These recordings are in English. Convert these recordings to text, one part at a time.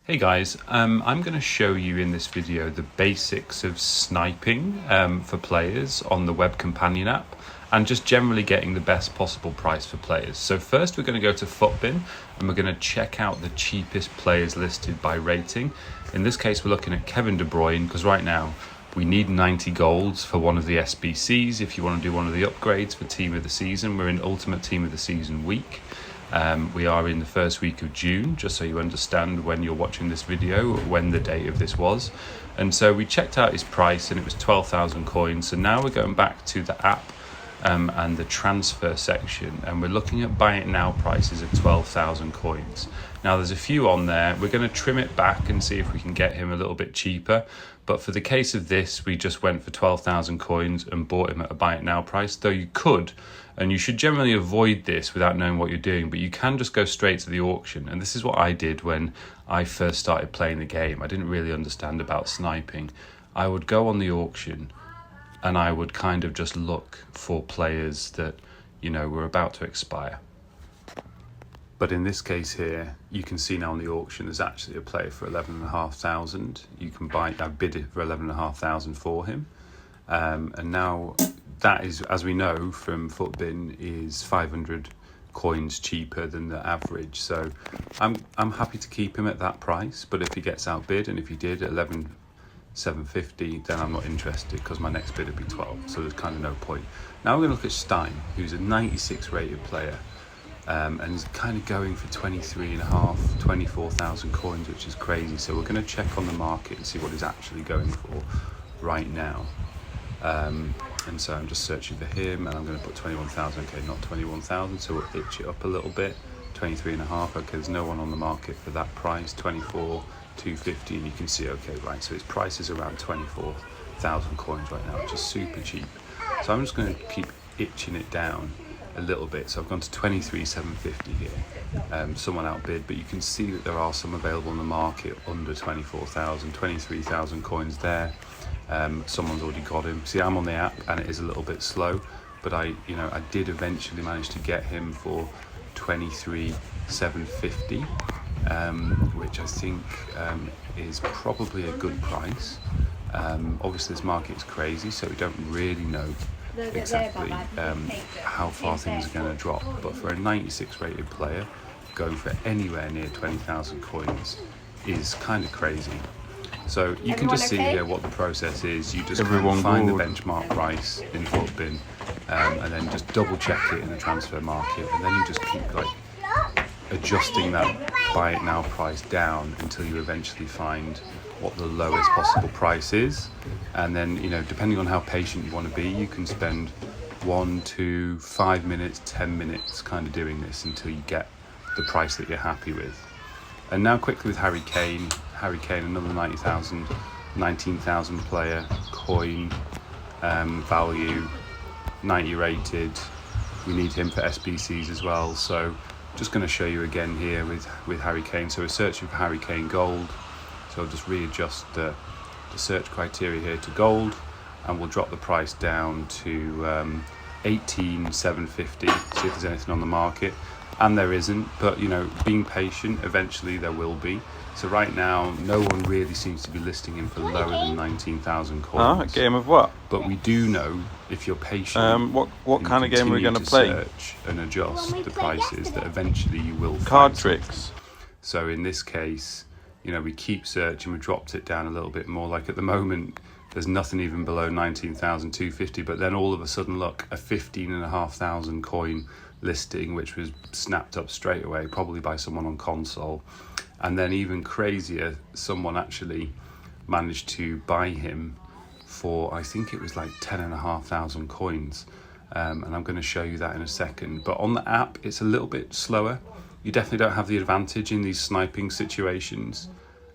Hey guys, I'm going to show you in this video the basics of sniping for players on the web companion app and just generally getting the best possible price for players. So first we're going to go to Footbin and we're going to check out the cheapest players listed by rating. In this case we're looking at Kevin De Bruyne because right now we need 90 golds for one of the SBCs if you want to do one of the upgrades for Team of the Season. We're in Ultimate Team of the Season week. We are in the first week of June, just so you understand when you're watching this video, when the date of this was. And so we checked out his price and it was 12,000 coins. So now we're going back to the app and the transfer section, and we're looking at buy it now prices of 12,000 coins. Now there's a few on there. We're going to trim it back and see if we can get him a little bit cheaper. But for the case of this, we just went for 12,000 coins and bought him at a buy it now price, though you could. And you should generally avoid this without knowing what you're doing, but you can just go straight to the auction. And this is what I did when I first started playing the game. I didn't really understand about sniping. I would go on the auction and I would kind of just look for players that, you know, were about to expire. But in this case here, you can see now on the auction, there's actually a player for 11,500. You can buy, I bid it for 11,500 for him. And now that is, as we know from Footbin, is 500 coins cheaper than the average. So I'm happy to keep him at that price, but if he gets outbid, and if he did at 11,750, then I'm not interested because my next bid would be 12. So there's kind of no point. Now we're going to look at Stein, who's a 96 rated player. And he's kind of going for 24,000 coins, which is crazy. So we're going to check on the market and see what he's actually going for right now. And so I'm just searching for him and I'm going to put 21,000, okay, not 21,000, so we'll itch it up a little bit. 23.5, okay, there's no one on the market for that price. 24,250, and you can see, okay, right, so his price is around 24,000 coins right now, which is super cheap. So I'm just going to keep itching it down a little bit. So I've gone to 23,750 here. Someone outbid, but you can see that there are some available in the market under 24,000, 23,000 coins there. Someone's already got him. See, I'm on the app and it is a little bit slow, but I did eventually manage to get him for 23,750, which I think is probably a good price. Obviously this market is crazy, so we don't really know exactly how far things are going to drop, but for a 96 rated player, going for anywhere near 20,000 coins is kind of crazy. So you can just see here what the process is. You just kind of find the benchmark price in Footbin and then just double check it in the transfer market, and then you just keep like adjusting that buy it now price down until you eventually find what the lowest possible price is. And then, you know, depending on how patient you want to be, you can spend 1 to 5 minutes, 10 minutes kind of doing this until you get the price that you're happy with. And now quickly with Harry Kane, another 19,000 player, coin, value, 90 rated. We need him for SBCs as well. So just going to show you again here with Harry Kane. So we're searching for Harry Kane gold. So I'll just readjust the search criteria here to gold, and we'll drop the price down to 18,750. See if there's anything on the market. And there isn't, but you know, being patient, eventually there will be. So right now, no one really seems to be listing him for lower than 19,000 coins. A game of what? But we do know, if you're patient, what kind of game are we going to play? Search and adjust the prices, that eventually you will card find tricks. something. So in this case, you know, we keep searching. We dropped it down a little bit more. Like at the moment, there's nothing even below 19,250. But then all of a sudden, look, a 15,500 coin listing, which was snapped up straight away, probably by someone on console. And then even crazier, someone actually managed to buy him for, I think it was like 10,500 coins. And I'm going to show you that in a second. But on the app, it's a little bit slower. You definitely don't have the advantage in these sniping situations.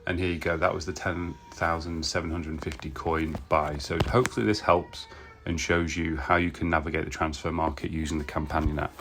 And here you go, that was the 10,750 coin buy. So hopefully this helps and shows you how you can navigate the transfer market using the companion app.